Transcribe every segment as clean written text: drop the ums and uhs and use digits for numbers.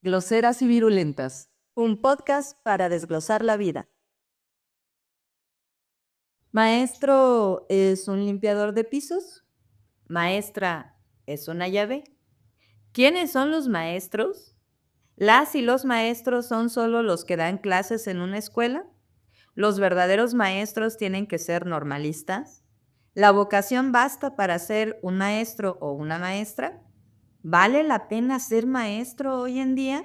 Groseras y virulentas. Un podcast para desglosar la vida. Maestro es un limpiador de pisos. Maestra es una llave. ¿Quiénes son los maestros? ¿Las y los maestros son solo los que dan clases en una escuela? ¿Los verdaderos maestros tienen que ser normalistas? ¿La vocación basta para ser un maestro o una maestra? ¿Vale la pena ser maestro hoy en día?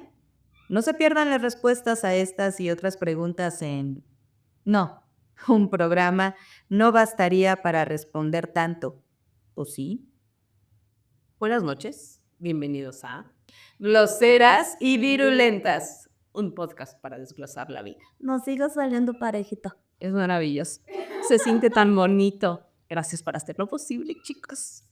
No se pierdan las respuestas a estas y otras preguntas en No, un programa no bastaría para responder tanto, ¿o sí? Buenas noches, bienvenidos a Groseras y Virulentas, un podcast para desglosar la vida. Nos sigue saliendo parejito. Es maravilloso, se siente tan bonito. Gracias por hacerlo posible, chicos.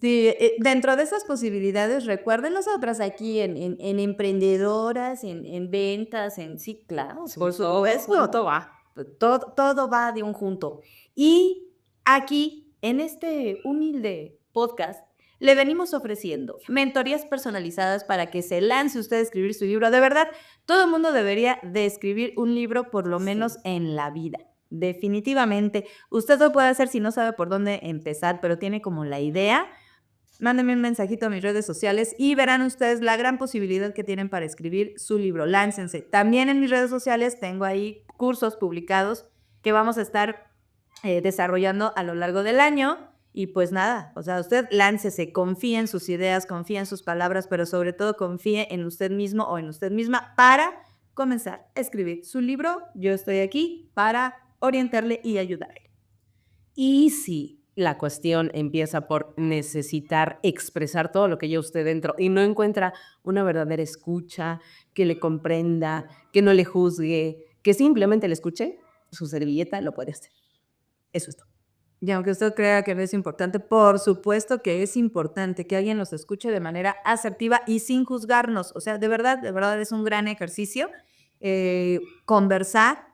Sí, dentro de esas posibilidades, recuerden nosotras aquí en emprendedoras, en ventas, sí, claro, por supuesto. Todo va. Todo va de un junto. Y aquí, en este humilde podcast, le venimos ofreciendo mentorías personalizadas para que se lance usted a escribir su libro. De verdad, todo el mundo debería de escribir un libro por lo menos en la vida. Definitivamente. Usted lo puede hacer si no sabe por dónde empezar, pero tiene como la idea. Mándenme un mensajito a mis redes sociales y verán ustedes la gran posibilidad que tienen para escribir su libro. Láncense. También en mis redes sociales tengo ahí cursos publicados que vamos a estar desarrollando a lo largo del año. Y pues nada, o sea, usted láncese, confíe en sus ideas, confíe en sus palabras, pero sobre todo confíe en usted mismo o en usted misma para comenzar a escribir su libro. Yo estoy aquí para orientarle y ayudarle. Y si la cuestión empieza por necesitar expresar todo lo que lleva usted dentro y no encuentra una verdadera escucha, que le comprenda, que no le juzgue, que simplemente le escuche, su servilleta lo puede hacer. Eso es todo. Y aunque usted crea que no es importante, por supuesto que es importante que alguien nos escuche de manera asertiva y sin juzgarnos. O sea, de verdad es un gran ejercicio conversar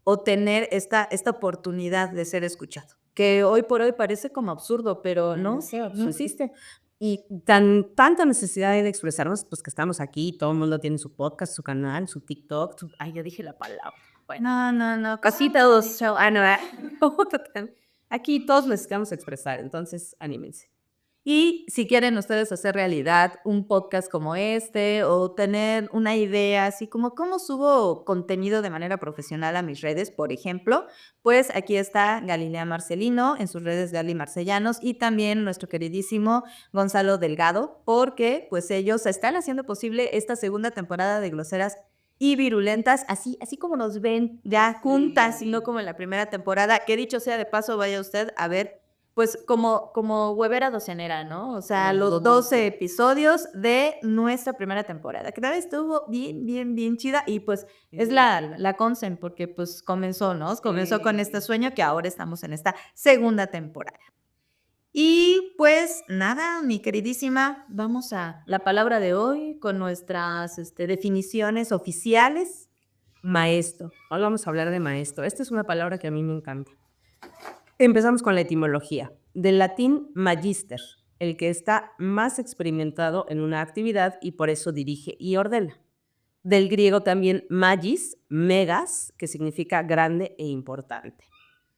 o tener esta oportunidad de ser escuchado, que hoy por hoy parece como absurdo, pero no, No existe. Y tanta necesidad hay de expresarnos, pues que estamos aquí, todo el mundo tiene su podcast, su canal, su TikTok, ay, ya dije la palabra. Bueno, No, casi todos, aquí todos necesitamos expresar, entonces anímense. Y si quieren ustedes hacer realidad un podcast como este o tener una idea así como cómo subo contenido de manera profesional a mis redes, por ejemplo, pues aquí está Galilea Marcelino en sus redes Gali Marcellanos y también nuestro queridísimo Gonzalo Delgado, porque pues ellos están haciendo posible esta segunda temporada de Groseras y Virulentas, así como nos ven ya juntas y no como en la primera temporada, que dicho sea de paso, vaya usted a ver pues como huevera docenera, ¿no? O sea, los 12 episodios de nuestra primera temporada, que tal vez estuvo bien chida y pues es la Consen, porque pues comenzó, ¿no? Comenzó con este sueño que ahora estamos en esta segunda temporada. Y pues nada, mi queridísima, vamos a la palabra de hoy con nuestras definiciones oficiales. Maestro. Hoy vamos a hablar de maestro. Esta es una palabra que a mí me encanta. Empezamos con la etimología. Del latín magister, el que está más experimentado en una actividad y por eso dirige y ordena. Del griego también magis, megas, que significa grande e importante.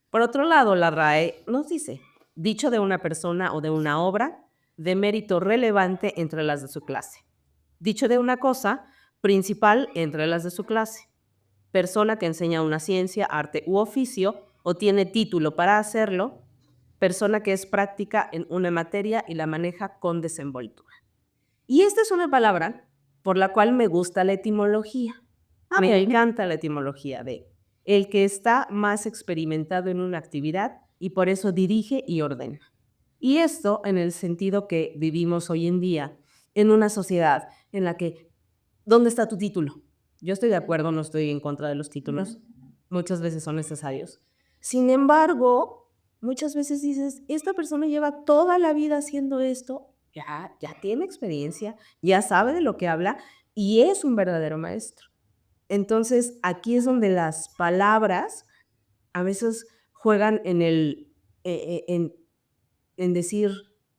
Por otro lado, la RAE nos dice, dicho de una persona o de una obra de mérito relevante entre las de su clase. Dicho de una cosa principal entre las de su clase. Persona que enseña una ciencia, arte u oficio o tiene título para hacerlo. Persona que es práctica en una materia y la maneja con desenvoltura. Y esta es una palabra por la cual me gusta la etimología. Me encanta la etimología de el que está más experimentado en una actividad y por eso dirige y ordena. Y esto en el sentido que vivimos hoy en día en una sociedad en la que, ¿dónde está tu título? Yo estoy de acuerdo, no estoy en contra de los títulos. Muchas veces son necesarios. Sin embargo, muchas veces dices, esta persona lleva toda la vida haciendo esto, ya tiene experiencia, ya sabe de lo que habla y es un verdadero maestro. Entonces, aquí es donde las palabras a veces juegan en decir,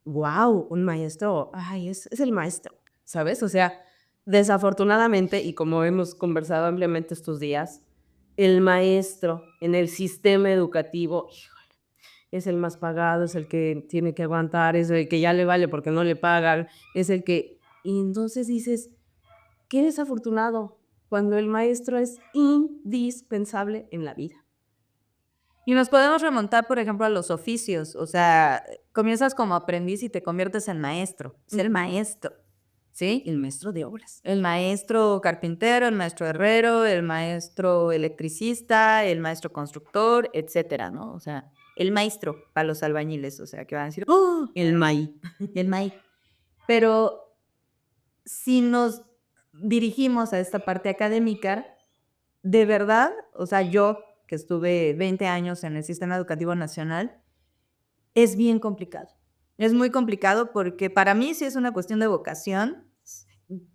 wow, un maestro, ay, es el maestro. ¿sabes? O sea, desafortunadamente, y como hemos conversado ampliamente estos días, el maestro en el sistema educativo, híjole, es el más pagado, es el que tiene que aguantar, es el que ya le vale porque no le pagan, es el que... Y entonces dices, qué desafortunado, cuando el maestro es indispensable en la vida. Y nos podemos remontar, por ejemplo, a los oficios. O sea, comienzas como aprendiz y te conviertes en maestro. Es el maestro, ¿sí? El maestro de obras. El maestro carpintero, el maestro herrero, el maestro electricista, el maestro constructor, etcétera, ¿no? O sea, el maestro para los albañiles, o sea, que van a decir, ¡oh! El MAI. El maestro. Pero si nos dirigimos a esta parte académica, de verdad, o sea, yo que estuve 20 años en el sistema educativo nacional, es bien complicado. Es muy complicado porque para mí sí es una cuestión de vocación.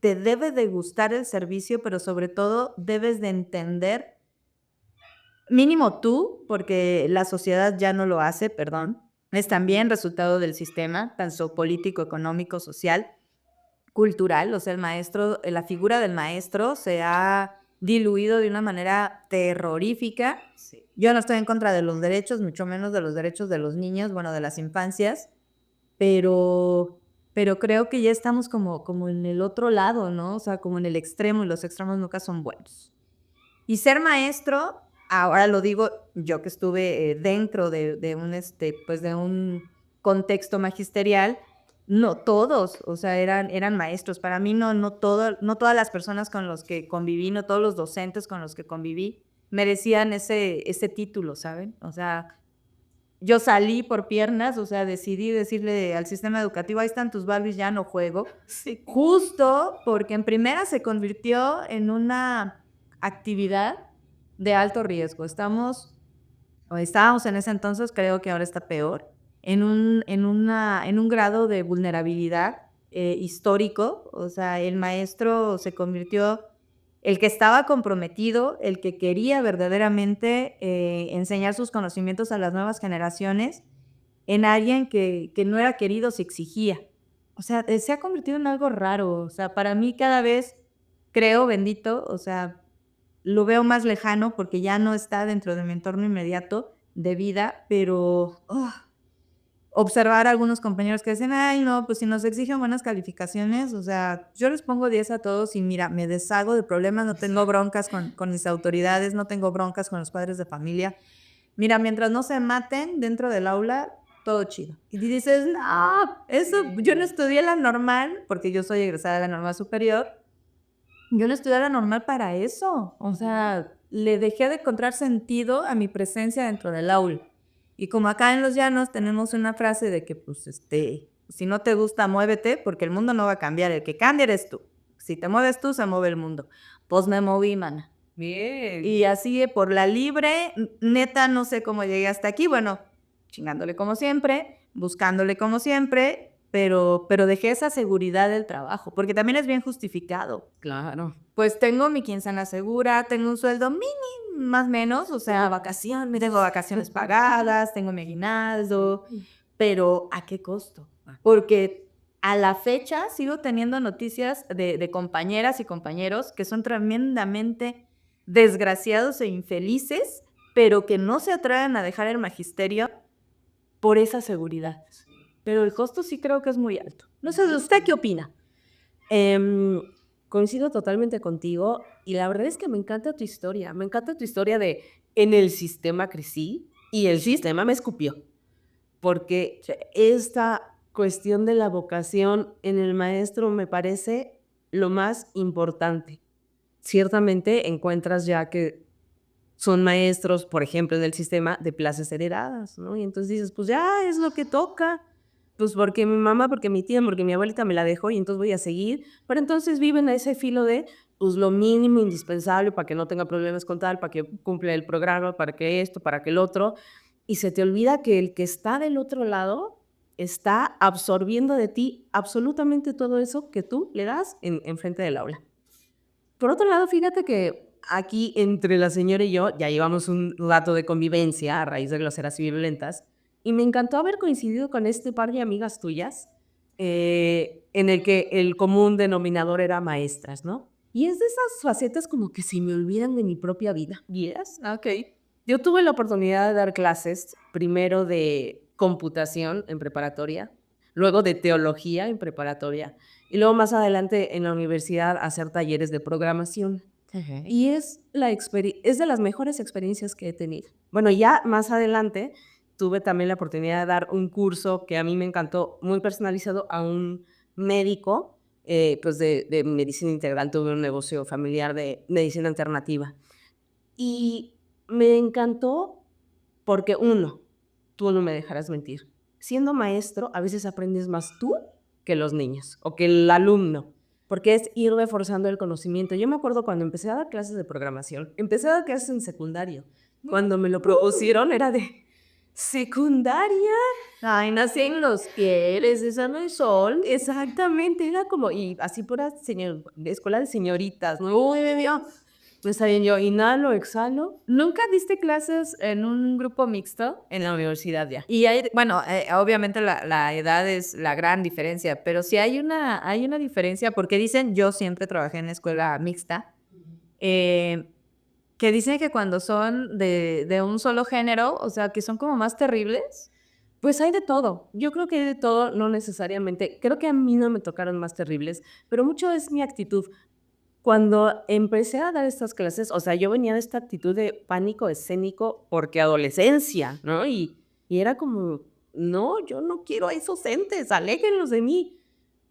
Te debe de gustar el servicio, pero sobre todo debes de entender, mínimo tú, porque la sociedad ya no lo hace, perdón, es también resultado del sistema, tanto político, económico, social, cultural. O sea, el maestro, la figura del maestro se ha diluido de una manera terrorífica. Sí. Yo no estoy en contra de los derechos, mucho menos de los derechos de los niños, bueno, de las infancias, pero creo que ya estamos como en el otro lado, ¿no? O sea, como en el extremo, y los extremos nunca son buenos. Y ser maestro, ahora lo digo yo que estuve dentro de un, pues de un contexto magisterial, no todos, o sea, eran maestros. Para mí no todas las personas con los que conviví, no todos los docentes con los que conviví merecían ese título, ¿saben? O sea, yo salí por piernas, o sea, decidí decirle al sistema educativo, ahí están tus Barbies, ya no juego. Sí. Justo porque en primera se convirtió en una actividad de alto riesgo. Estábamos en ese entonces, creo que ahora está peor, en un grado de vulnerabilidad histórico. O sea, el maestro se convirtió, el que estaba comprometido, el que quería verdaderamente enseñar sus conocimientos a las nuevas generaciones, en alguien que no era querido, se exigía. O sea, se ha convertido en algo raro. O sea, para mí cada vez, creo, bendito, o sea, lo veo más lejano porque ya no está dentro de mi entorno inmediato de vida, pero observar a algunos compañeros que dicen, ay, no, pues si nos exigen buenas calificaciones, o sea, yo les pongo 10 a todos y mira, me deshago de problemas, no tengo broncas con mis autoridades, no tengo broncas con los padres de familia. Mira, mientras no se maten dentro del aula, todo chido. Y dices, no, eso, yo no estudié la normal, porque yo soy egresada de la normal superior, yo no estudié la normal para eso. O sea, le dejé de encontrar sentido a mi presencia dentro del aula. Y como acá en Los Llanos tenemos una frase de que, pues, si no te gusta, muévete, porque el mundo no va a cambiar, el que cambia eres tú. Si te mueves tú, se mueve el mundo. Pues me moví, mana. Bien. Y así por la libre, neta, no sé cómo llegué hasta aquí. Bueno, chingándole como siempre, buscándole como siempre, pero dejé esa seguridad del trabajo, porque también es bien justificado. Claro. Pues tengo mi quincena segura, tengo un sueldo mínimo, más o menos, o sea, vacaciones, tengo vacaciones pagadas, tengo mi aguinaldo, pero ¿a qué costo? Porque a la fecha sigo teniendo noticias de compañeras y compañeros que son tremendamente desgraciados e infelices, pero que no se atreven a dejar el magisterio por esa seguridad. Pero el costo sí creo que es muy alto. No sé, ¿usted qué opina? Coincido totalmente contigo y la verdad es que me encanta tu historia. Me encanta tu historia de en el sistema crecí y el sistema me escupió. Porque esta cuestión de la vocación en el maestro me parece lo más importante. Ciertamente encuentras ya que son maestros, por ejemplo, del sistema de plazas heredadas, ¿no? Y entonces dices, pues ya es lo que toca. Pues porque mi mamá, porque mi tía, porque mi abuelita me la dejó y entonces voy a seguir. Pero entonces viven a ese filo de, pues lo mínimo indispensable para que no tenga problemas con tal, para que cumpla el programa, para que esto, para que el otro. Y se te olvida que el que está del otro lado está absorbiendo de ti absolutamente todo eso que tú le das en frente del aula. Por otro lado, fíjate que aquí entre la señora y yo ya llevamos un rato de convivencia a raíz de groseras y violentas y me encantó haber coincidido con este par de amigas tuyas en el que el común denominador era maestras, ¿no? Y es de esas facetas como que se me olvidan de mi propia vida. Yes, ok. Yo tuve la oportunidad de dar clases, primero de computación en preparatoria, luego de teología en preparatoria, y luego más adelante en la universidad hacer talleres de programación. Y es de las mejores experiencias que he tenido. Bueno, ya más adelante tuve también la oportunidad de dar un curso que a mí me encantó, muy personalizado a un médico, pues de medicina integral. Tuve un negocio familiar de medicina alternativa. Y me encantó porque, uno, tú no me dejarás mentir, siendo maestro a veces aprendes más tú que los niños o que el alumno, porque es ir reforzando el conocimiento. Yo me acuerdo cuando empecé a dar clases de programación, empecé a dar clases en secundario. Cuando me lo propusieron era de, ¿secundaria? Ay, nacen los quieres, esa no es sol. Exactamente, era como, y así pura escuela de señoritas, ¿no? Uy, pues está bien, yo inhalo, exhalo. ¿Nunca diste clases en un grupo mixto? En la universidad ya. Y hay, bueno, obviamente la edad es la gran diferencia, pero sí hay una diferencia, porque dicen, yo siempre trabajé en escuela mixta, que dicen que cuando son de un solo género, o sea, que son como más terribles. Pues hay de todo. Yo creo que hay de todo, no necesariamente. Creo que a mí no me tocaron más terribles, pero mucho es mi actitud. Cuando empecé a dar estas clases, o sea, yo venía de esta actitud de pánico escénico porque adolescencia, ¿no? Y era como, no, yo no quiero a esos entes, aléjenlos de mí.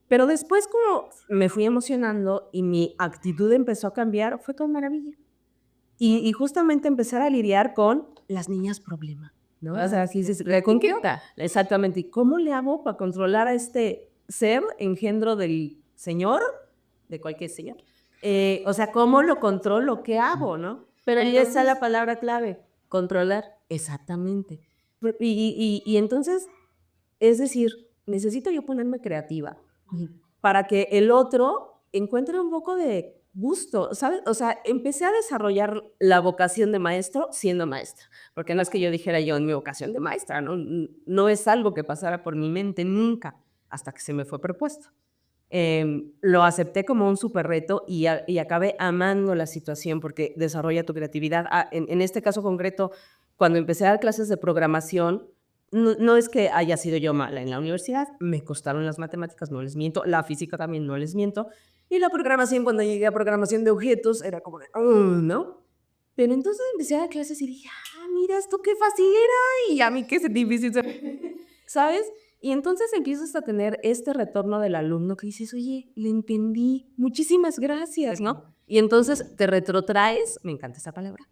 Pero después como me fui emocionando y mi actitud empezó a cambiar, fue con maravilla. Y justamente empezar a lidiar con las niñas problema, ¿no? O sea, así dices, ¿con qué? Exactamente. ¿Y cómo le hago para controlar a este ser engendro del Señor, de cualquier señor? O sea, ¿cómo lo controlo? ¿Qué hago, no? Pero ahí está la palabra clave, controlar. Exactamente. Y entonces, es decir, necesito yo ponerme creativa para que el otro encuentre un poco de gusto, ¿sabes? O sea, empecé a desarrollar la vocación de maestro siendo maestra, porque no es que yo dijera yo en mi vocación de maestra, ¿no? No es algo que pasara por mi mente nunca, hasta que se me fue propuesto. Lo acepté como un súper reto y acabé amando la situación porque desarrolla tu creatividad. En este caso concreto, cuando empecé a dar clases de programación, no es que haya sido yo mala en la universidad, me costaron las matemáticas, no les miento, la física también, no les miento, y la programación, cuando llegué a programación de objetos, era como de, ¿no? Pero entonces empecé a dar clases y dije, mira, esto qué fácil era, y a mí qué es difícil, ¿sabes? Y entonces empiezas a tener este retorno del alumno que dices, oye, le entendí, muchísimas gracias, ¿no? Y entonces te retrotraes, me encanta esa palabra,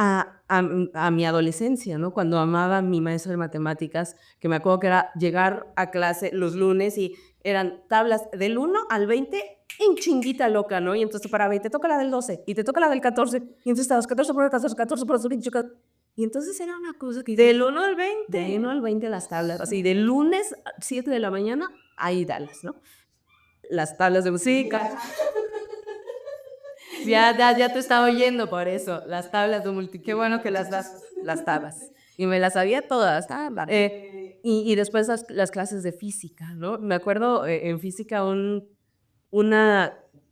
a mi adolescencia, ¿no? Cuando amaba a mi maestro de matemáticas, que me acuerdo que era llegar a clase los lunes y eran tablas del 1 al 20 en chinguita loca, ¿no? Y entonces te paraba y te toca la del 12 y te toca la del 14 y entonces estabas 14 por el 14, 14 por el 18, y entonces era una cosa que... Del 1 al 20. Del 1 al 20 las tablas, así, de lunes a 7 de la mañana, ahí dalas, ¿no? Las tablas de música. Ya te estaba oyendo por eso, las tablas de multiplicación. Qué bueno que las tablas. Y me las sabía todas. Y después las clases de física, ¿no? Me acuerdo en física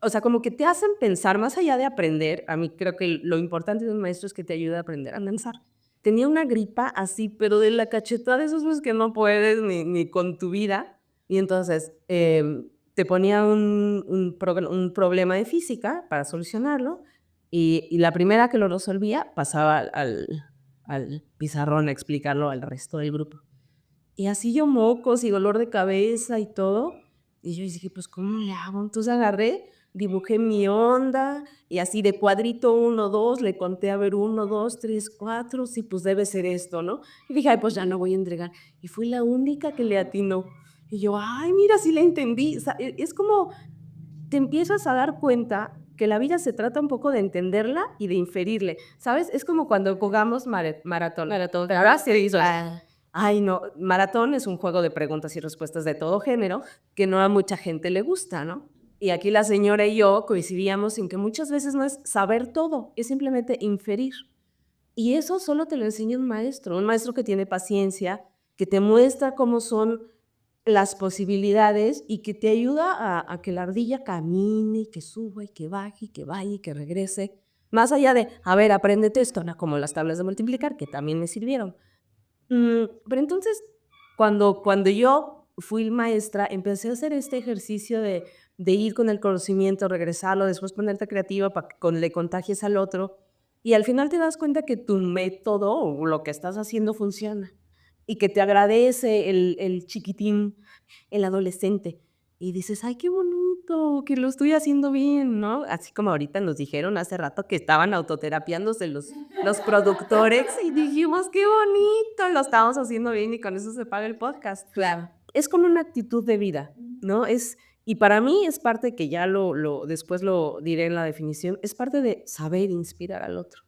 o sea, como que te hacen pensar más allá de aprender. A mí creo que lo importante de un maestro es que te ayude a aprender a pensar. Tenía una gripa así, pero de la cachetada de esos pues, que no puedes ni con tu vida. Y entonces te ponía un problema de física para solucionarlo y la primera que lo resolvía pasaba al pizarrón a explicarlo al resto del grupo. Y así yo mocos y dolor de cabeza y todo. Y yo dije, pues, ¿cómo le hago? Entonces agarré, dibujé mi onda y así de cuadrito 1, 2, le conté a ver 1, 2, 3, 4, sí, pues debe ser esto, ¿no? Y dije, ay, pues ya no voy a entregar. Y fui la única que le atinó. Y yo, ay, mira, sí le entendí. O sea, es como te empiezas a dar cuenta que la vida se trata un poco de entenderla y de inferirle, ¿sabes? Es como cuando jugamos maratón. Pero ahora se hizo. Ay, no, maratón es un juego de preguntas y respuestas de todo género que no a mucha gente le gusta, ¿no? Y aquí la señora y yo coincidíamos en que muchas veces no es saber todo, es simplemente inferir. Y eso solo te lo enseña un maestro que tiene paciencia, que te muestra cómo son las posibilidades y que te ayuda a que la ardilla camine, que suba y que baje, y que vaya y que regrese. Más allá de, a ver, apréndete esto, ¿no? Como las tablas de multiplicar, que también me sirvieron. Pero entonces, cuando yo fui maestra, empecé a hacer este ejercicio de ir con el conocimiento, regresarlo, después ponerte creativa para que le contagies al otro. Y al final te das cuenta que tu método o lo que estás haciendo funciona. Y que te agradece el chiquitín, el adolescente. Y dices, ay, qué bonito, que lo estoy haciendo bien, ¿no? Así como ahorita nos dijeron hace rato que estaban autoterapiándose los productores y dijimos, qué bonito, lo estamos haciendo bien y con eso se paga el podcast. Claro. Es con una actitud de vida, ¿no? Y para mí es parte que ya después lo diré en la definición, es parte de saber inspirar al otro.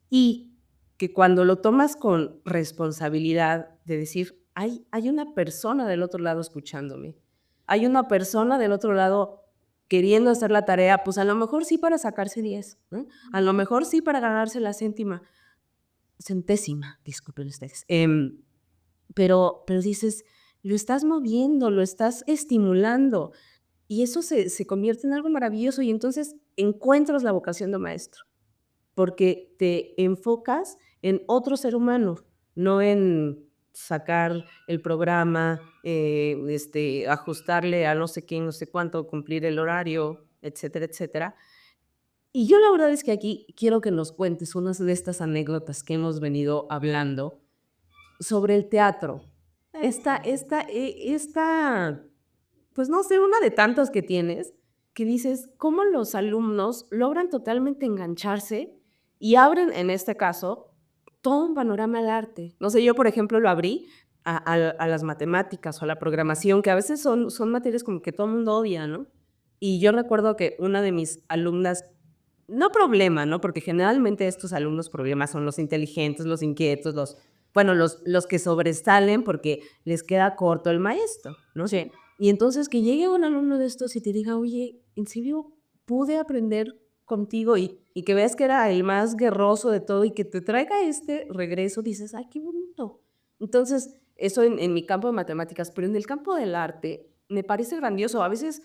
Y que cuando lo tomas con responsabilidad de decir, hay una persona del otro lado escuchándome, hay una persona del otro lado queriendo hacer la tarea, pues a lo mejor sí para sacarse 10, ¿no? A lo mejor sí para ganarse la centésima, disculpen ustedes. Pero dices, lo estás moviendo, lo estás estimulando y eso se convierte en algo maravilloso y entonces encuentras la vocación de maestro porque te enfocas en otro ser humano, no en sacar el programa, ajustarle a no sé quién, no sé cuánto, cumplir el horario, etcétera, etcétera. Y yo la verdad es que aquí quiero que nos cuentes unas de estas anécdotas que hemos venido hablando sobre el teatro. Esta, pues no sé, una de tantas que tienes, que dices, ¿cómo los alumnos logran totalmente engancharse y abren, en este caso, todo un panorama al arte? No sé, yo, por ejemplo, lo abrí a las matemáticas o a la programación, que a veces son materias como que todo el mundo odia, ¿no? Y yo recuerdo que una de mis alumnas, no problema, ¿no? Porque generalmente estos alumnos problemas son los inteligentes, los inquietos, los que sobresalen porque les queda corto el maestro, ¿no? Sí. Y entonces que llegue un alumno de estos y te diga, oye, ¿en serio pude aprender contigo? Y que veas que era el más guerroso de todo y que te traiga este regreso, dices, ay, qué bonito. Entonces, eso en mi campo de matemáticas, pero en el campo del arte me parece grandioso. A veces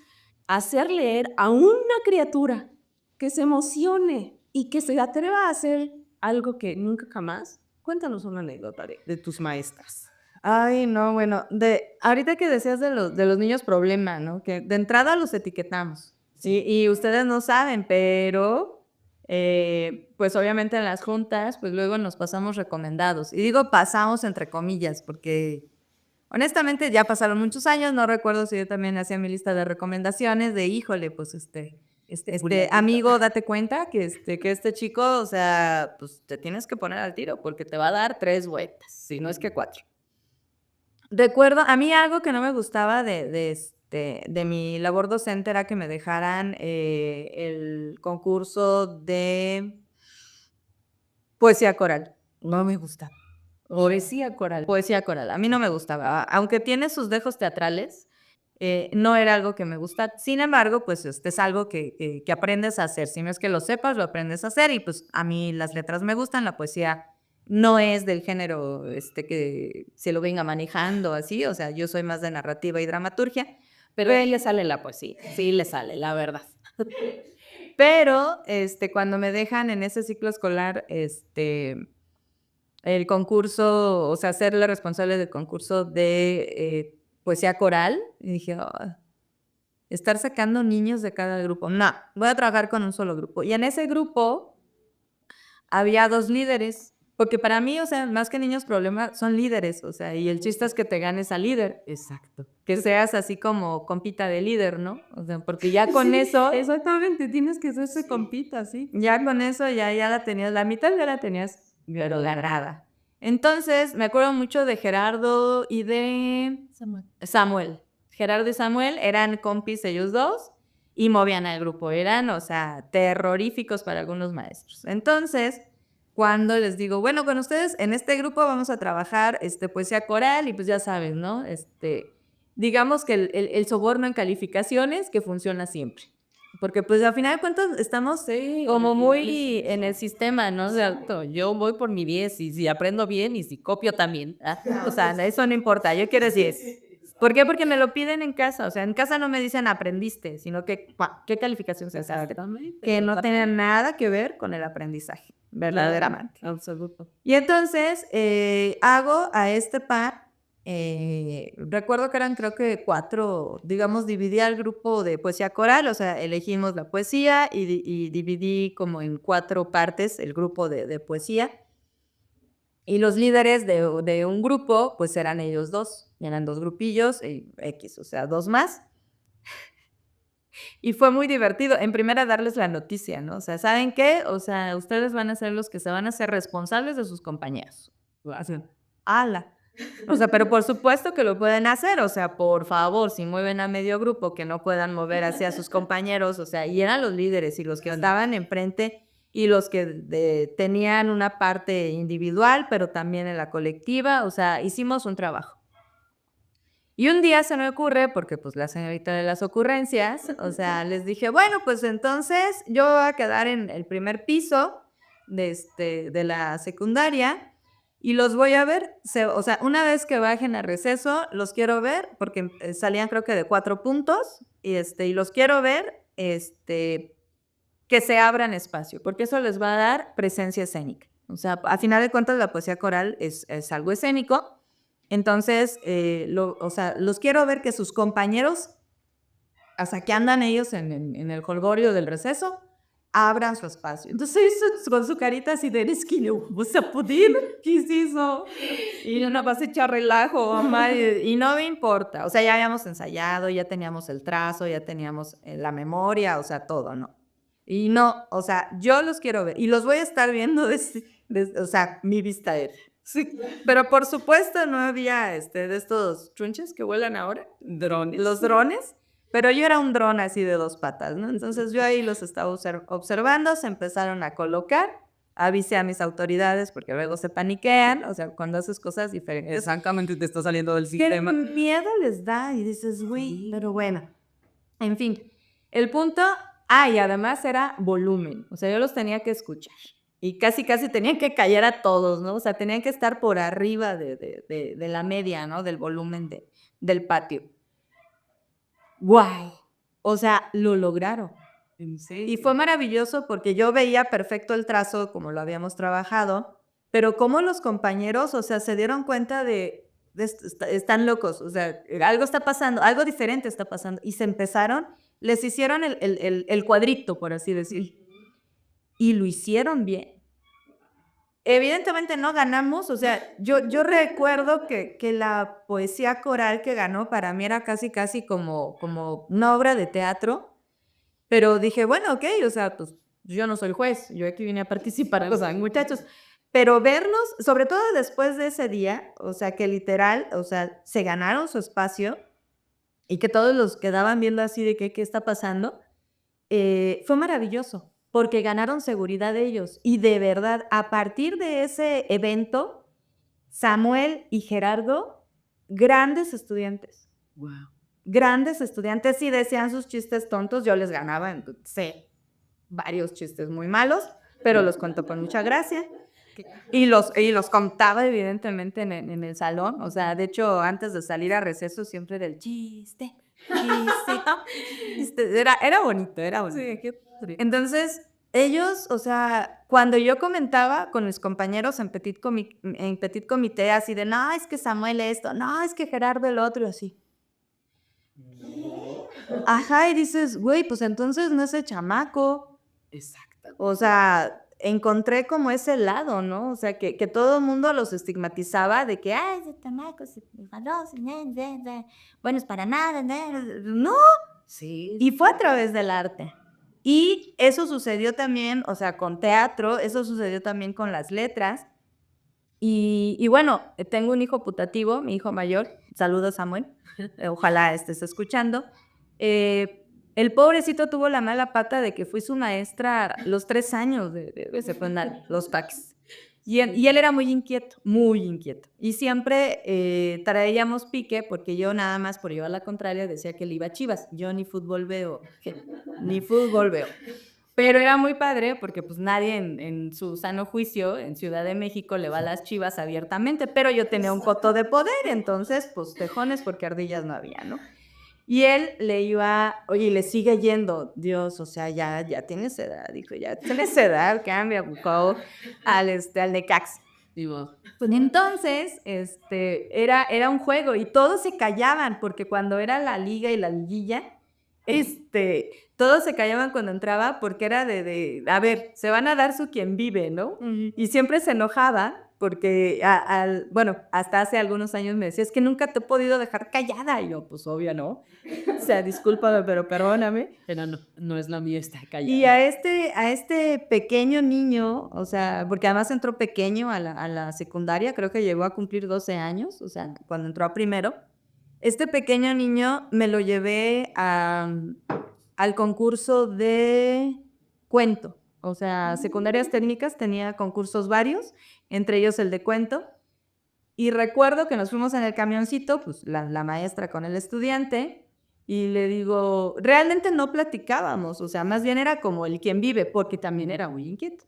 hacer leer a una criatura que se emocione y que se atreva a hacer algo que nunca jamás. Cuéntanos una anécdota de tus maestras. Ay, no, bueno, ahorita que decías de los niños problema, ¿no? Que de entrada los etiquetamos, ¿sí? Y ustedes no saben, pero pues obviamente en las juntas, pues luego nos pasamos recomendados. Y digo pasamos entre comillas, porque honestamente ya pasaron muchos años, no recuerdo si yo también hacía mi lista de recomendaciones de, híjole, pues amigo, date cuenta que este chico, o sea, pues te tienes que poner al tiro porque te va a dar 3 vueltas, si no es que 4. Recuerdo, a mí algo que no me gustaba de mi labor docente era que me dejaran el concurso de poesía coral. No me gustaba. Poesía coral. Poesía coral, a mí no me gustaba. Aunque tiene sus dejos teatrales, no era algo que me gusta. Sin embargo, pues es algo que aprendes a hacer. Si no es que lo sepas, lo aprendes a hacer. Y pues a mí las letras me gustan, la poesía no es del género que se lo venga manejando así. O sea, yo soy más de narrativa y dramaturgia. Pero a él le sale la poesía. Sí, le sale, la verdad. Pero cuando me dejan en ese ciclo escolar, el concurso, o sea, ser la responsable del concurso de poesía coral, y dije, estar sacando niños de cada grupo. No, voy a trabajar con un solo grupo. Y en ese grupo había 2 líderes, porque para mí, o sea, más que niños problema, son líderes, o sea, y el chiste es que te ganes al líder. Exacto. Que seas así como compita de líder, ¿no? O sea, porque ya con eso... Exactamente, tienes que hacerse compita, sí. Ya con eso ya la tenías, la mitad ya la tenías, pero ganada. Entonces, me acuerdo mucho de Gerardo y de Samuel. Gerardo y Samuel eran compis ellos dos y movían al grupo. Eran, o sea, terroríficos para algunos maestros. Entonces, cuando les digo, bueno, con ustedes en este grupo vamos a trabajar poesía coral y pues ya saben, ¿no? Digamos que el soborno en calificaciones que funciona siempre. Porque pues al final de cuentas estamos como muy en el sistema, ¿no? Exacto, yo voy por mi 10 y si aprendo bien y si copio también. O sea, eso no importa, yo quiero decir, ¿Por qué? Porque me lo piden en casa. O sea, en casa no me dicen aprendiste, sino que ¿qué calificación se sacaste? Exactamente. Que no tiene nada que ver con el aprendizaje, verdaderamente. Absoluto. Y entonces hago a este par, recuerdo que eran creo que 4, digamos, dividí al grupo de poesía coral, o sea, elegimos la poesía y dividí como en 4 partes el grupo de poesía. Y los líderes de un grupo, pues eran ellos 2, eran 2 grupillos, X, o sea, 2 más. Y fue muy divertido, en primera darles la noticia, ¿no? O sea, ¿saben qué? O sea, ustedes van a ser los que se van a hacer responsables de sus compañeros. Así. ¡Hala! O sea, pero por supuesto que lo pueden hacer, o sea, por favor, si mueven a medio grupo, que no puedan mover hacia sus compañeros, o sea, y eran los líderes y los que estaban enfrente y los que tenían una parte individual, pero también en la colectiva, o sea, hicimos un trabajo. Y un día se me ocurre, porque pues la señorita de las ocurrencias, o sea, les dije, bueno, pues entonces yo voy a quedar en el primer piso de la secundaria y los voy a ver, o sea, una vez que bajen a receso, los quiero ver, porque salían creo que de 4 puntos, y los quiero ver, que se abran espacio, porque eso les va a dar presencia escénica. O sea, a final de cuentas la poesía coral es algo escénico. Entonces, o sea, los quiero ver que sus compañeros, hasta que andan ellos en el jolgorio del receso, abran su espacio. Entonces, con su carita así de, es que no vamos a poder, ¿qué es eso? Y no vas a echar relajo, mamá, y no me importa. O sea, ya habíamos ensayado, ya teníamos el trazo, ya teníamos la memoria, o sea, todo, ¿no? Y no, o sea, yo los quiero ver y los voy a estar viendo o sea, mi vista era. Sí, pero por supuesto no había de estos chunches que vuelan ahora, Drones. los drones, pero yo era un dron así de 2 patas, ¿no? Entonces yo ahí los estaba observando, se empezaron a colocar, avisé a mis autoridades porque luego se paniquean, o sea, cuando haces cosas diferentes. Exactamente, te está saliendo del ¿Qué sistema. miedo les da? Y dices, güey, pero bueno. En fin, el punto, y además era volumen, o sea, yo los tenía que escuchar. Y casi tenían que callar a todos, ¿no? O sea, tenían que estar por arriba de la media, ¿no? Del volumen del patio. ¡Guau! O sea, lo lograron. ¿En serio? Y fue maravilloso porque yo veía perfecto el trazo como lo habíamos trabajado, pero como los compañeros, o sea, se dieron cuenta de están locos, o sea, algo está pasando, algo diferente está pasando. Y se empezaron, les hicieron el cuadrito, por así decir. Y lo hicieron bien. Evidentemente no ganamos, o sea, yo recuerdo que la poesía coral que ganó para mí era casi como una obra de teatro, pero dije, bueno, ok, o sea, pues yo no soy juez, yo aquí vine a participar, o sea, muchachos, pero verlos, sobre todo después de ese día, o sea, que literal, o sea, se ganaron su espacio y que todos los quedaban viendo así de qué está pasando, fue maravilloso, porque ganaron seguridad de ellos. Y de verdad, a partir de ese evento, Samuel y Gerardo, grandes estudiantes. Wow. Grandes estudiantes, si decían sus chistes tontos, yo les ganaba, sé, varios chistes muy malos, pero los cuento con mucha gracia. Y los contaba evidentemente en el salón, o sea, de hecho, antes de salir a receso siempre era el chiste, era bonito, era bonito. Sí, qué padre. Entonces, ellos, o sea, cuando yo comentaba con mis compañeros en petit comité, así de, no, es que Samuel esto, no, es que Gerardo el otro, y así. Ajá, y dices, güey, pues entonces no es el chamaco. Exacto. O sea, encontré como ese lado, ¿no? O sea, que todo el mundo los estigmatizaba de que, ay, ese chamaco, bueno, es para nada, no. Sí. Y fue a través del arte. Y eso sucedió también, o sea, con teatro, eso sucedió también con las letras. Y bueno, tengo un hijo putativo, mi hijo mayor, saludos Samuel, ojalá estés escuchando. El pobrecito tuvo la mala pata de que fui su maestra los 3 años de secundaria, los taquis. Y él era muy inquieto, muy inquieto. Y siempre traíamos pique porque yo nada más por llevar la contraria decía que le iba a Chivas. Yo ni fútbol veo, ni fútbol veo. Pero era muy padre porque pues nadie en su sano juicio en Ciudad de México le va a las Chivas abiertamente, pero yo tenía un coto de poder, entonces pues tejones porque ardillas no había, ¿no? Y él le iba, oye, y le sigue yendo, Dios, o sea, ya tienes edad, dijo, ya tienes edad, cambia, buscó al Necaxa. Digo, Pues entonces, era un juego y todos se callaban, porque cuando era la liga y la liguilla, todos se callaban cuando entraba porque era a ver, se van a dar su quien vive, ¿no? Y siempre se enojaba porque, bueno, hasta hace algunos años me decía, es que nunca te he podido dejar callada. Y yo, pues obvio, ¿no? O sea, discúlpame, pero perdóname. pero no es la mía, está callada. Y a este pequeño niño, o sea, porque además entró pequeño a la secundaria, creo que llegó a cumplir 12 años, o sea, cuando entró a primero. Este pequeño niño me lo llevé al concurso de cuento. O sea, secundarias técnicas tenía concursos varios, entre ellos el de cuento. Y recuerdo que nos fuimos en el camioncito, pues la maestra con el estudiante, y le digo, realmente no platicábamos, o sea, más bien era como el quien vive, porque también era muy inquieto.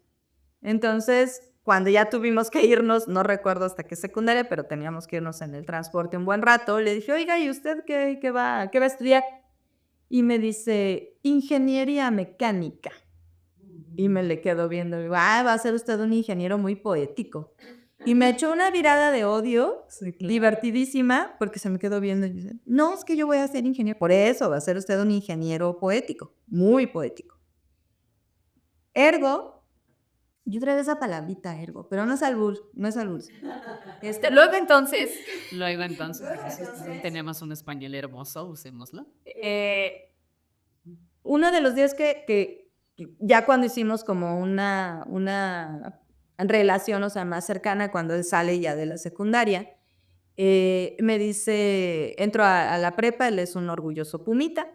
Entonces, cuando ya tuvimos que irnos, no recuerdo hasta qué secundaria, pero teníamos que irnos en el transporte un buen rato, le dije, oiga, ¿y usted qué va a estudiar? Y me dice, ingeniería mecánica. Y me le quedo viendo, y digo, va a ser usted un ingeniero muy poético. Y me echó una mirada de odio, divertidísima, porque se me quedó viendo y dice, no, es que yo voy a ser ingeniero. Por eso va a ser usted un ingeniero poético, muy poético. Ergo, yo traigo esa palabrita, ergo, pero no es albur, no es albur. Luego entonces, Tenemos un español hermoso, usémoslo. uno de los días que ya cuando hicimos como una relación, o sea, más cercana, cuando él sale ya de la secundaria, me dice, entro a la prepa, él es un orgulloso pumita,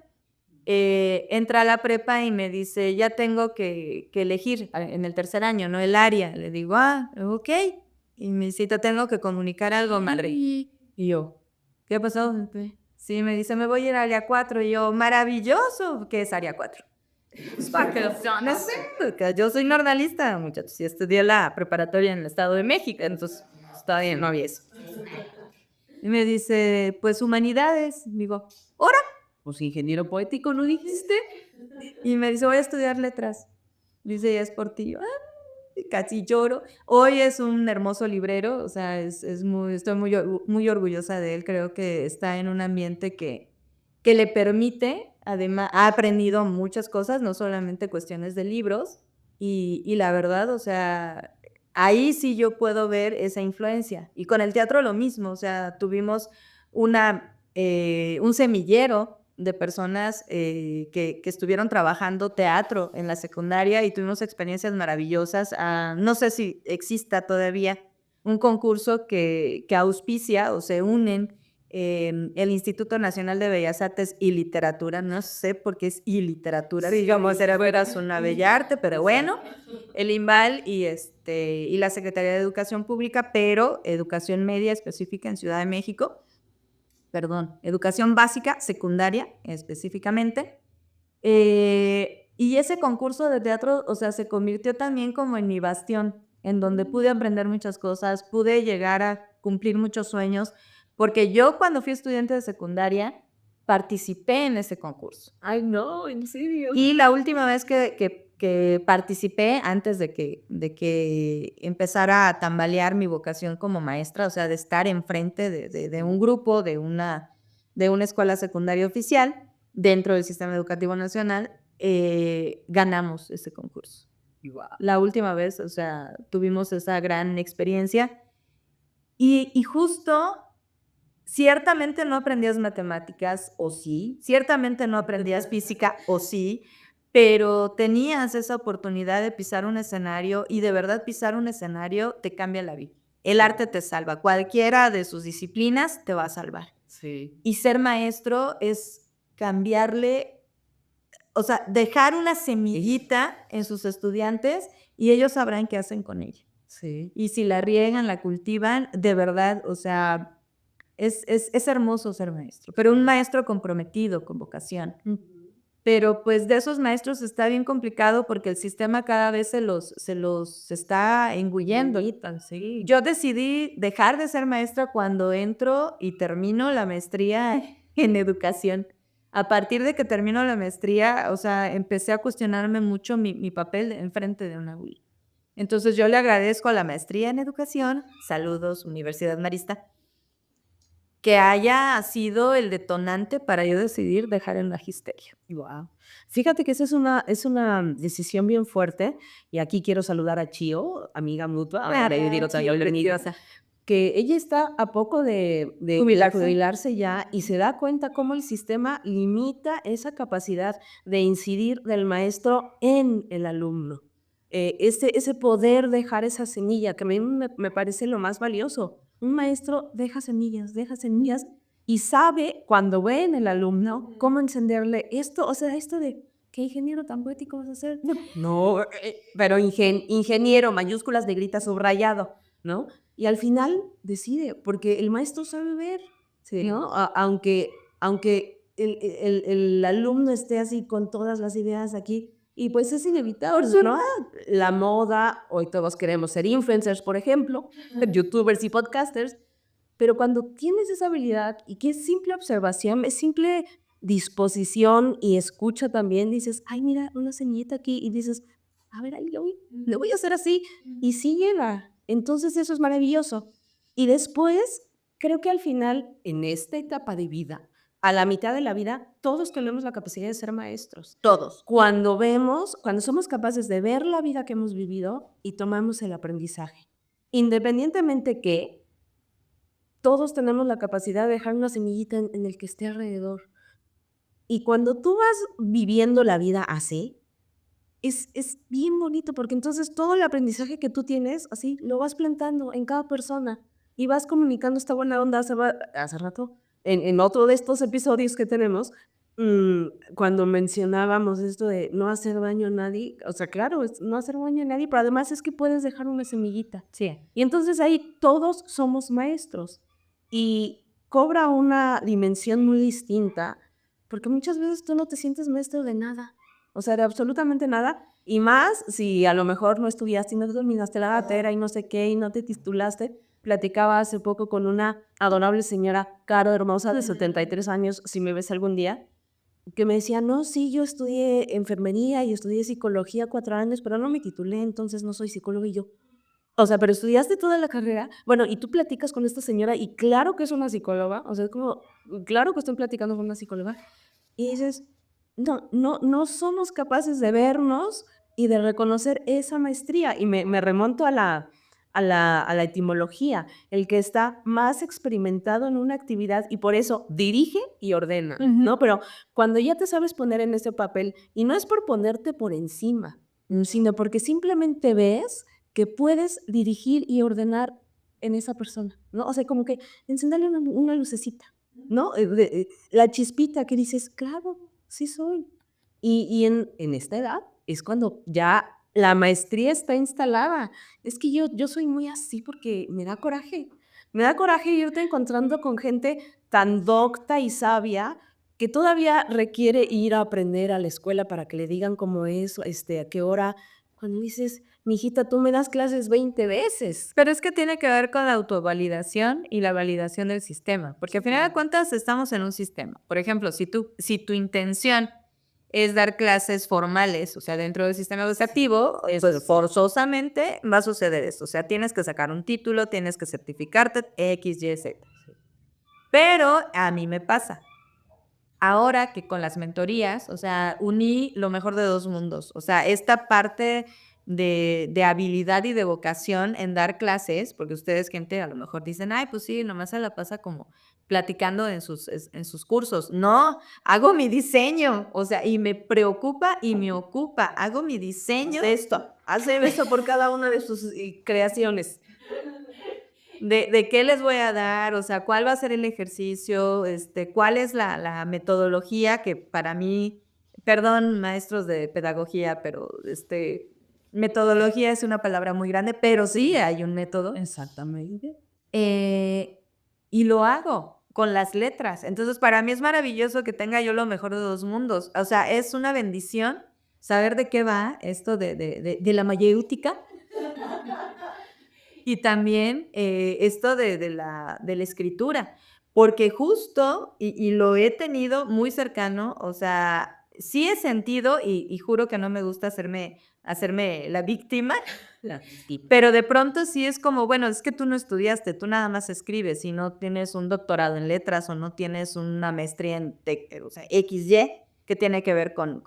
entra a la prepa y me dice, ya tengo que elegir en el tercer año, ¿no? El área. Le digo, ok. Y me dice, te tengo que comunicar algo, madre. Y yo, ¿qué pasó? Sí, me dice, me voy a ir a área 4. Y yo, maravilloso. ¿Qué es área 4? Pues para que no sé, porque yo soy normalista, muchachos, y estudié la preparatoria en el Estado de México, entonces todavía no había eso. Y me dice, pues humanidades. Digo, ¿ahora? Pues ingeniero poético, ¿no dijiste? Y me dice, voy a estudiar letras. Dice, ya es por ti. Yo, y casi lloro. Hoy es un hermoso librero, o sea, estoy muy orgullosa de él. Creo que está en un ambiente que le permite, además, ha aprendido muchas cosas, no solamente cuestiones de libros. Y la verdad, o sea, ahí sí yo puedo ver esa influencia. Y con el teatro lo mismo, o sea, tuvimos un semillero de personas que estuvieron trabajando teatro en la secundaria y tuvimos experiencias maravillosas. No sé si exista todavía un concurso que auspicia o se unen el Instituto Nacional de Bellas Artes y Literatura, no sé por qué es y literatura, digamos, fueras una bella arte, pero bueno, el INVAL y la Secretaría de Educación Pública, pero educación media específica en Ciudad de México, educación básica, secundaria específicamente. Y ese concurso de teatro, o sea, se convirtió también como en mi bastión, en donde pude aprender muchas cosas, pude llegar a cumplir muchos sueños, porque yo cuando fui estudiante de secundaria participé en ese concurso. Ay, no, en serio. Y la última vez que participé, antes de que empezara a tambalear mi vocación como maestra, o sea, de estar enfrente de un grupo, de una escuela secundaria oficial, dentro del Sistema Educativo Nacional, ganamos ese concurso. Wow. La última vez, o sea, tuvimos esa gran experiencia. Y justo, ciertamente no aprendías matemáticas, o sí, ciertamente no aprendías física, o sí, pero tenías esa oportunidad de pisar un escenario y de verdad pisar un escenario te cambia la vida. El arte te salva, cualquiera de sus disciplinas te va a salvar. Sí. Y ser maestro es cambiarle, o sea, dejar una semillita en sus estudiantes y ellos sabrán qué hacen con ella. Sí. Y si la riegan, la cultivan, de verdad, o sea, es hermoso ser maestro, pero un maestro comprometido, con vocación. pero pues de esos maestros está bien complicado porque el sistema cada vez se los está engullendo. Sí. Yo decidí dejar de ser maestra cuando entro y termino la maestría en educación. A partir de que termino la maestría, o sea, empecé a cuestionarme mucho mi papel enfrente de una aula. Entonces yo le agradezco a la maestría en educación, saludos Universidad Marista, que haya sido el detonante para yo decidir dejar el magisterio. Wow. Fíjate que esa es una decisión bien fuerte, y aquí quiero saludar a Chio, amiga mutua, Chío, preciosa. que ella está a poco de Jubilarse. jubilarse ya y se da cuenta cómo el sistema limita esa capacidad de incidir del maestro en el alumno. Ese poder dejar esa semilla, que a mí me parece lo más valioso. Un maestro deja semillas y sabe cuando ve en el alumno cómo encenderle esto, o sea, esto de, ¿qué ingeniero tan poético vas a ser? No, pero ingeniero, mayúsculas, negrita, subrayado, ¿no? Y al final decide, porque el maestro sabe ver, Sí. ¿no? Aunque el alumno esté así con todas las ideas aquí, y pues es inevitable, ¿no? La moda, hoy todos queremos ser influencers, por ejemplo, youtubers y podcasters, pero cuando tienes esa habilidad y que es simple observación, es simple disposición y escucha también, dices, ay, mira, una semillita aquí, y dices, a ver, ahí lo voy a hacer así, y sí llega. Entonces eso es maravilloso. Y después, creo que al final, en esta etapa de vida, a la mitad de la vida, todos tenemos la capacidad de ser maestros. Todos. Cuando somos capaces de ver la vida que hemos vivido y tomamos el aprendizaje. Independientemente que todos tenemos la capacidad de dejar una semillita en el que esté alrededor. Y cuando tú vas viviendo la vida así, es bien bonito, porque entonces todo el aprendizaje que tú tienes, así, lo vas plantando en cada persona y vas comunicando esta buena onda. Hace rato, en otro de estos episodios que tenemos, cuando mencionábamos esto de no hacer daño a nadie, o sea, claro, es no hacer daño a nadie, pero además es que puedes dejar una semillita. Sí. Y entonces ahí todos somos maestros y cobra una dimensión muy distinta, porque muchas veces tú no te sientes maestro de nada. O sea, de absolutamente nada, y más si a lo mejor no estudiaste y no terminaste la carrera y no sé qué, y no te titulaste. Platicaba hace poco con una adorable señora, Caro, hermosa, de 73 años, si me ves algún día, que me decía, no, sí, yo estudié enfermería y estudié psicología 4 años, pero no me titulé, entonces no soy psicóloga. Y yo, o sea, pero estudiaste toda la carrera. Bueno, y tú platicas con esta señora y claro que es una psicóloga, o sea, es como, claro que estoy platicando con una psicóloga. Y dices, no somos capaces de vernos y de reconocer esa maestría. Y me remonto a la etimología, el que está más experimentado en una actividad y por eso dirige y ordena, ¿no? Pero cuando ya te sabes poner en ese papel, y no es por ponerte por encima, sino porque simplemente ves que puedes dirigir y ordenar en esa persona, ¿no? O sea, como que encenderle una lucecita, ¿no? La chispita que dices, claro, sí soy. Y en esta edad es cuando ya la maestría está instalada. Es que yo soy muy así porque me da coraje. Me da coraje irte encontrando con gente tan docta y sabia que todavía requiere ir a aprender a la escuela para que le digan cómo es, a qué hora. Cuando dices, mijita, tú me das clases 20 veces. Pero es que tiene que ver con la autovalidación y la validación del sistema, porque al final de Claro. cuentas estamos en un sistema. Por ejemplo, si tu intención es dar clases formales, o sea, dentro del sistema educativo, pues forzosamente va a suceder esto. O sea, tienes que sacar un título, tienes que certificarte, X, Y, Z. Pero a mí me pasa. Ahora que con las mentorías, o sea, uní lo mejor de dos mundos. O sea, esta parte de habilidad y de vocación en dar clases, porque ustedes, gente, a lo mejor dicen, ay, pues sí, nomás se la pasa como platicando en sus cursos. No, hago mi diseño, o sea, y me preocupa y me ocupa. Hago mi diseño. Hace esto por cada una de sus creaciones. ¿De qué les voy a dar? O sea, ¿cuál va a ser el ejercicio? ¿Cuál es la metodología que para mí, perdón, maestros de pedagogía, pero metodología es una palabra muy grande, pero sí hay un método. Exactamente. Y lo hago. con las letras. Entonces, para mí es maravilloso que tenga yo lo mejor de dos mundos. O sea, es una bendición saber de qué va esto de la mayéutica y también esto de la escritura, porque justo, y lo he tenido muy cercano, o sea, sí he sentido, y juro que no me gusta hacerme la víctima, pero de pronto sí es como, bueno, es que tú no estudiaste, tú nada más escribes y no tienes un doctorado en letras o no tienes una maestría en o sea, XY, que tiene que ver con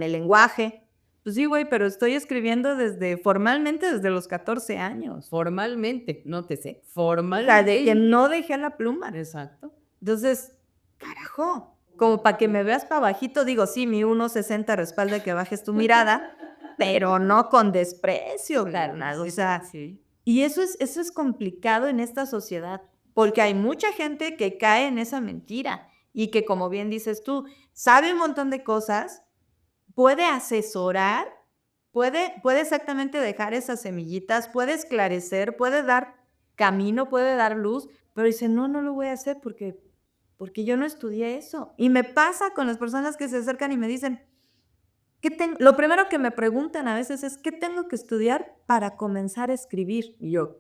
el lenguaje. Pues sí, güey, pero estoy escribiendo formalmente desde los 14 años. Formalmente, nótese, O sea, formalmente. de que no dejé la pluma. Exacto. Entonces, carajo, como para que me veas para bajito, digo, sí, mi 1.60 respalda que bajes tu mirada, pero no con desprecio, carnal. O sea, Sí. y eso es complicado en esta sociedad, porque hay mucha gente que cae en esa mentira y que, como bien dices tú, sabe un montón de cosas, puede asesorar, puede exactamente dejar esas semillitas, puede esclarecer, puede dar camino, puede dar luz, pero dice, no, no lo voy a hacer porque yo no estudié eso. Y me pasa con las personas que se acercan y me dicen, lo primero que me preguntan a veces es, ¿qué tengo que estudiar para comenzar a escribir? Y yo,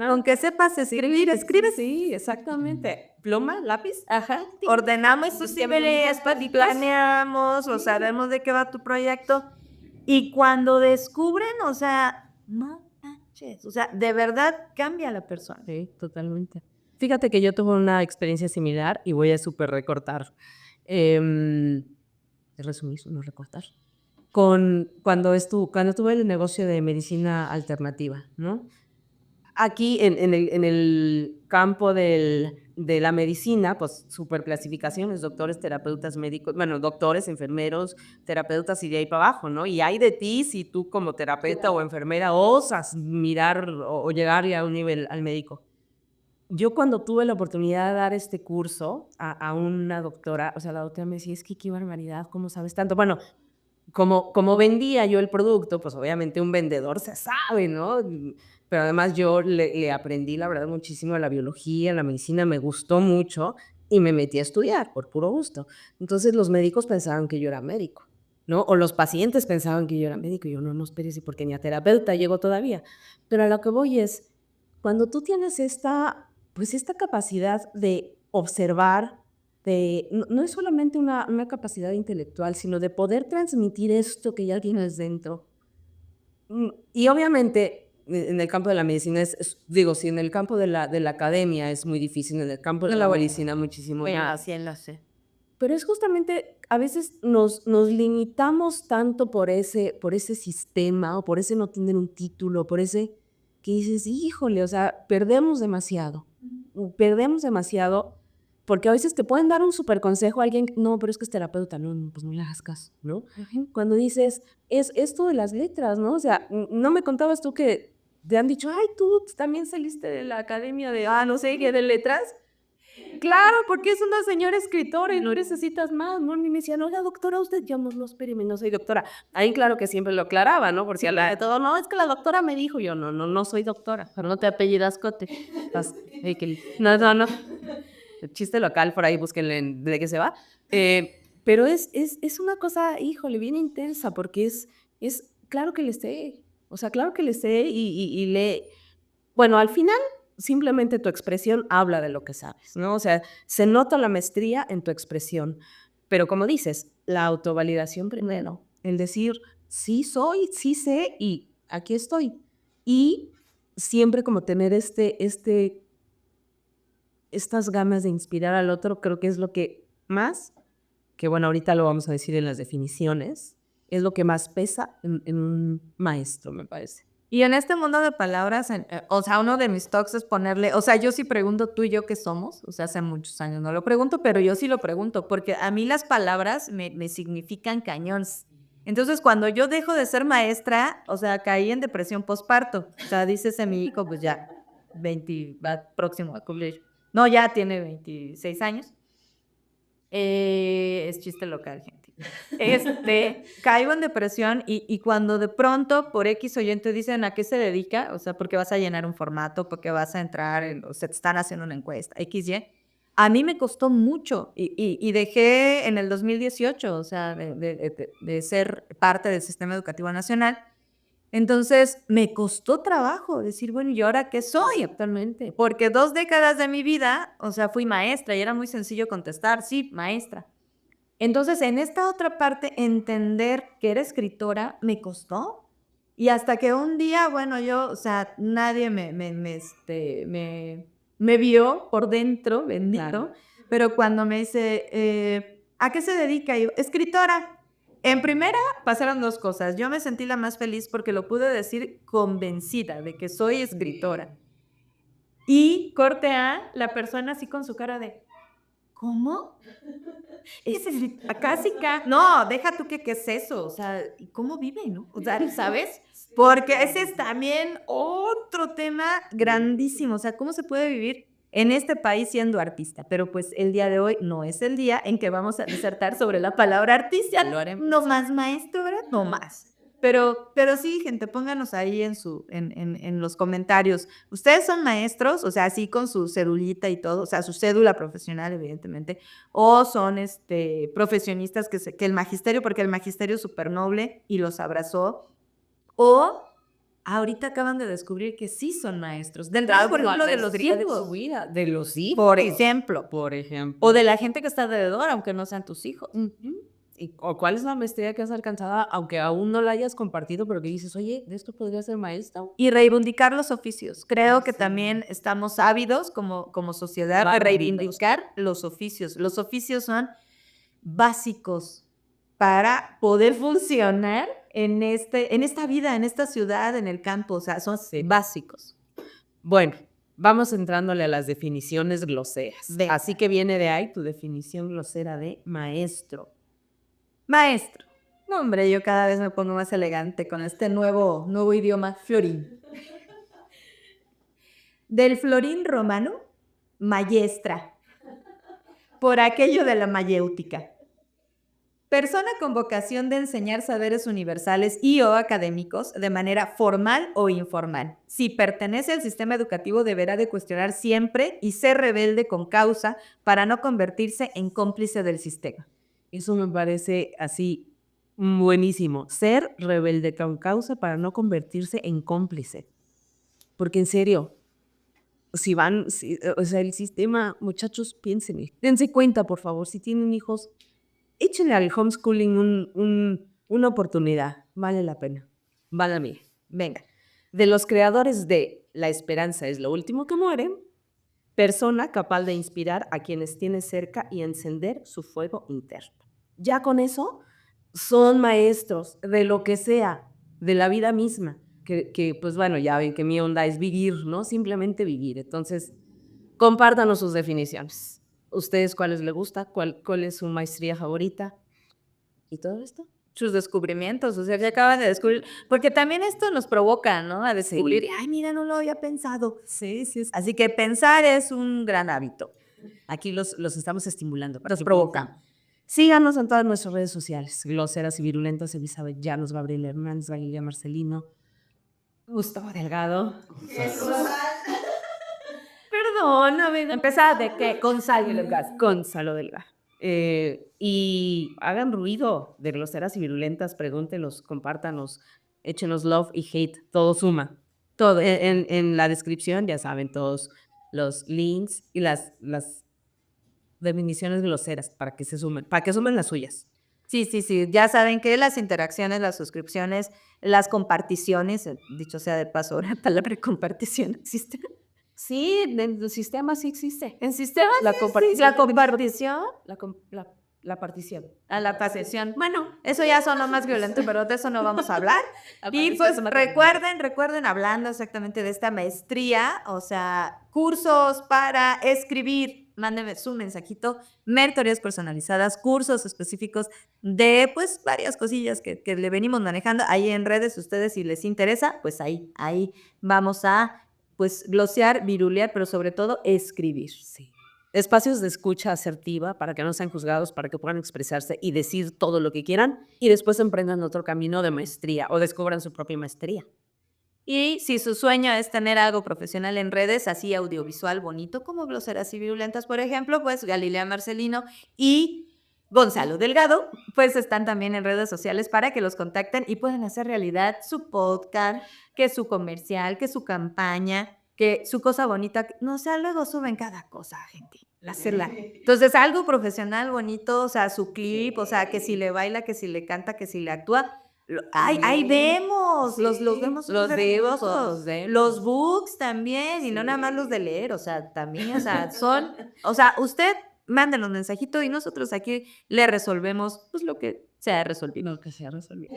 aunque sepas escribir, escribes. Sí, exactamente. Pluma, lápiz. Ajá. Ordenamos tus ideas, planeamos, o sabemos de qué va tu proyecto. Y cuando descubren, o sea, no manches, o sea, de verdad cambia la persona. Sí, totalmente. Fíjate que yo tuve una experiencia similar y voy a súper recortar. Resumir, no recortar. Cuando tuve el negocio de medicina alternativa, ¿no? Aquí en el campo de la medicina, pues super clasificaciones, doctores, terapeutas, médicos, bueno, doctores, enfermeros, terapeutas y de ahí para abajo, ¿no? Y hay de ti si tú como terapeuta o enfermera osas mirar o llegar ya a un nivel al médico. Yo cuando tuve la oportunidad de dar este curso a una doctora, o sea, la doctora me decía, es que qué barbaridad, ¿cómo sabes tanto? Bueno, como vendía yo el producto, pues obviamente un vendedor se sabe, ¿no? Pero además yo le aprendí, la verdad, muchísimo de la biología, la medicina, me gustó mucho y me metí a estudiar por puro gusto. Entonces los médicos pensaban que yo era médico, ¿no? O los pacientes pensaban que yo era médico y yo no espérese porque ni a terapeuta llego todavía. Pero a lo que voy es, cuando tú tienes esta capacidad de observar, no es solamente una capacidad intelectual, sino de poder transmitir esto que ya tienes dentro. Y obviamente en el campo de la medicina digo, si en el campo de la academia es muy difícil, en el campo de la medicina muchísimo Bueno, más. así lo sé. Pero es justamente, a veces nos limitamos tanto por ese sistema o por ese no tener un título, por ese que dices, híjole, o sea, perdemos demasiado, porque a veces te pueden dar un súper consejo a alguien, no, pero es que es terapeuta, no, pues no le hagas caso, ¿no? Cuando dices, es esto de las letras, ¿no? O sea, no me contabas tú que te han dicho, ay, tú también saliste de la academia de, no sé, qué de letras. Claro, porque es una señora escritora y no necesitas más, ¿no? Y me decían, oiga, doctora, usted, yo no, espéreme, no soy doctora. Ahí claro que siempre lo aclaraba, ¿no? Por si habla de todo, no, es que la doctora me dijo, yo no soy doctora, pero no te apellidas Cote. No. El chiste local, por ahí búsquenle de qué se va. Pero es una cosa, híjole, bien intensa, porque claro que le sé, o sea, claro que le sé bueno, al final simplemente tu expresión habla de lo que sabes, ¿no? O sea, se nota la maestría en tu expresión, pero como dices, la autovalidación primero, el decir, sí soy, sí sé y aquí estoy. Y siempre como tener estas ganas de inspirar al otro, creo que es lo que más, que bueno, ahorita lo vamos a decir en las definiciones, es lo que más pesa en un maestro, me parece. Y en este mundo de palabras, o sea, uno de mis talks es ponerle, o sea, yo sí pregunto tú y yo qué somos, o sea, hace muchos años no lo pregunto, pero yo sí lo pregunto, porque a mí las palabras me significan cañones. Entonces, cuando yo dejo de ser maestra, o sea, caí en depresión postparto. O sea, dícese mi hijo, pues ya, 20, va próximo a cumplir. No, ya tiene 26 años. Es chiste local, gente. caigo en depresión y cuando de pronto por X o Y te dicen a qué se dedica, o sea, porque vas a llenar un formato, porque vas a entrar, o sea, te están haciendo una encuesta, X, Y, a mí me costó mucho y dejé en el 2018, o sea, de ser parte del Sistema Educativo Nacional. Entonces, me costó trabajo decir, bueno, ¿y ahora qué soy actualmente? Porque 2 décadas de mi vida, o sea, fui maestra y era muy sencillo contestar, sí, maestra. Entonces, en esta otra parte, entender que era escritora me costó. Y hasta que un día, bueno, yo, o sea, nadie me vio por dentro, bendito, Claro. pero cuando me dice, ¿a qué se dedica? Y yo, escritora. En primera pasaron 2 cosas. Yo me sentí la más feliz porque lo pude decir convencida de que soy escritora. Y corte A, la persona así con su cara de, ¿cómo? Casi, no, deja tú que qué es eso, o sea, ¿y cómo vive, no? O sea, ¿sabes? Porque ese es también otro tema grandísimo, o sea, ¿cómo se puede vivir en este país siendo artista? Pero pues el día de hoy no es el día en que vamos a disertar sobre la palabra artista, Lo haremos. no más maestro, ¿verdad? No más. Pero sí, gente, pónganos ahí en los comentarios. ¿Ustedes son maestros? O sea, así con su cedulita y todo, o sea, su cédula profesional, evidentemente, o son profesionistas que el magisterio, porque el magisterio es súper noble y los abrazó, o ahorita acaban de descubrir que sí son maestros. Del Claro, por pero ejemplo, la de los maestría de hijos. su vida, de los hijos. Por ejemplo. Por ejemplo. O de la gente que está alrededor, aunque no sean tus hijos. ¿O cuál es la maestría que has alcanzado, aunque aún no la hayas compartido, pero que dices, oye, de esto podría ser maestra? Y reivindicar los oficios. Creo que también estamos ávidos como sociedad de Claro. reivindicar los oficios. Los oficios son básicos para poder funcionar en esta vida, en esta ciudad, en el campo. O sea, son básicos. Bueno, vamos entrándole a las definiciones gloseras. Venga. Así que viene de ahí tu definición glosera de maestro. Maestro. No, hombre, yo cada vez me pongo más elegante con este nuevo idioma, florín. Del florín romano, maestra. Por aquello de la mayéutica. Persona con vocación de enseñar saberes universales y o académicos de manera formal o informal. Si pertenece al sistema educativo, deberá de cuestionar siempre y ser rebelde con causa para no convertirse en cómplice del sistema. Eso me parece así buenísimo. Ser rebelde con causa para no convertirse en cómplice. Porque en serio, o sea, el sistema, muchachos, piensen, dense cuenta, por favor, si tienen hijos, échenle al homeschooling una oportunidad. Vale la pena. Vale a mí. Venga. De los creadores de La esperanza es lo último que muere, persona capaz de inspirar a quienes tiene cerca y encender su fuego interno. Ya con eso son maestros de lo que sea, de la vida misma, que pues bueno, ya ven que mi onda es vivir, ¿no? Simplemente vivir. Entonces, compártanos sus definiciones. ¿Ustedes cuáles les gusta? ¿Cuál es su maestría favorita? ¿Y todo esto? Sus descubrimientos, o sea, que acaban de descubrir, porque también esto nos provoca, ¿no? A descubrir, Sí. ay, mira, no lo había pensado. Sí. Así que pensar es un gran hábito. Aquí los estamos estimulando. Los provocamos. Síganos en todas nuestras redes sociales. Gloseras y Virulentas, Elizabeth Llanos, Gabriel Hernández, Valeria Marcelino, Gustavo Delgado. Perdóname. ¿Empezaba de qué? Gonzalo Delgado. Gonzalo Delgado. Y hagan ruido de Gloseras y Virulentas, pregúntenos, compártanos, échenos love y hate, todo suma. Todo. En la descripción ya saben todos los links y las definiciones groseras para que sumen las suyas. Sí, ya saben que las interacciones, las suscripciones, las comparticiones, dicho sea de paso, ahora la palabra compartición existe. Sí, en el sistema sí existe. ¿En sistema? La Sí, compartición. la compartición. La partición. A la pasesión. Bueno, eso ya sonó más violento, pero de eso no vamos a hablar. Y pues recuerden, hablando exactamente de esta maestría, o sea, cursos para escribir, mándenme su mensajito, mentorías personalizadas, cursos específicos de pues varias cosillas que le venimos manejando ahí en redes. Ustedes si les interesa, pues ahí vamos a pues glosear, virulear, pero sobre todo escribir. Sí. espacios de escucha asertiva para que no sean juzgados, para que puedan expresarse y decir todo lo que quieran y después emprendan otro camino de maestría o descubran su propia maestría. Y si su sueño es tener algo profesional en redes, así audiovisual bonito, como Groseras y Virulentas, por ejemplo, pues Galilea Marcelino y Gonzalo Delgado, pues están también en redes sociales para que los contacten y puedan hacer realidad su podcast, que su comercial, que su campaña, que su cosa bonita. No, o sea, luego suben cada cosa, gente. Hacerla. Entonces, algo profesional bonito, o sea, su clip, o sea, que si le baila, que si le canta, que si le actúa. Ahí vemos, los vemos. Los súper vemos, hermosos. los vemos. Los books también, y no nada más los de leer, o sea, también, o sea, usted mándenos mensajito y nosotros aquí le resolvemos pues lo que sea resolvido. Lo que sea resolvido.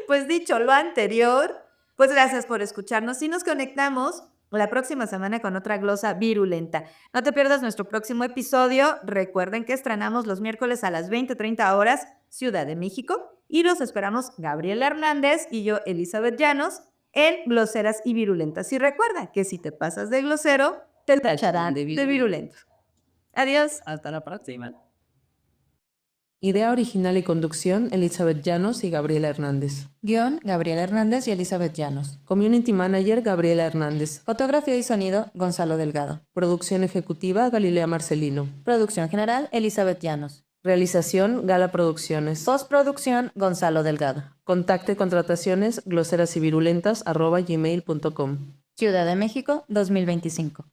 Pues dicho lo anterior, pues gracias por escucharnos y nos conectamos la próxima semana con otra glosa virulenta. No te pierdas nuestro próximo episodio. Recuerden que estrenamos los miércoles a las 20:30 horas, Ciudad de México, y los esperamos Gabriela Hernández y yo, Elizabeth Llanos, en Gloseras y Virulentas. Y recuerda que si te pasas de glosero, te tacharán de virulento. Adiós. Hasta la próxima. Idea original y conducción, Elizabeth Llanos y Gabriela Hernández. Guión, Gabriela Hernández y Elizabeth Llanos. Community Manager, Gabriela Hernández. Fotografía y sonido, Gonzalo Delgado. Producción ejecutiva, Galilea Marcelino. Producción general, Elizabeth Llanos. Realización, Gala Producciones. Postproducción, Gonzalo Delgado. Contacte contrataciones, gloserasyvirulentas@gmail.com. Ciudad de México, 2025.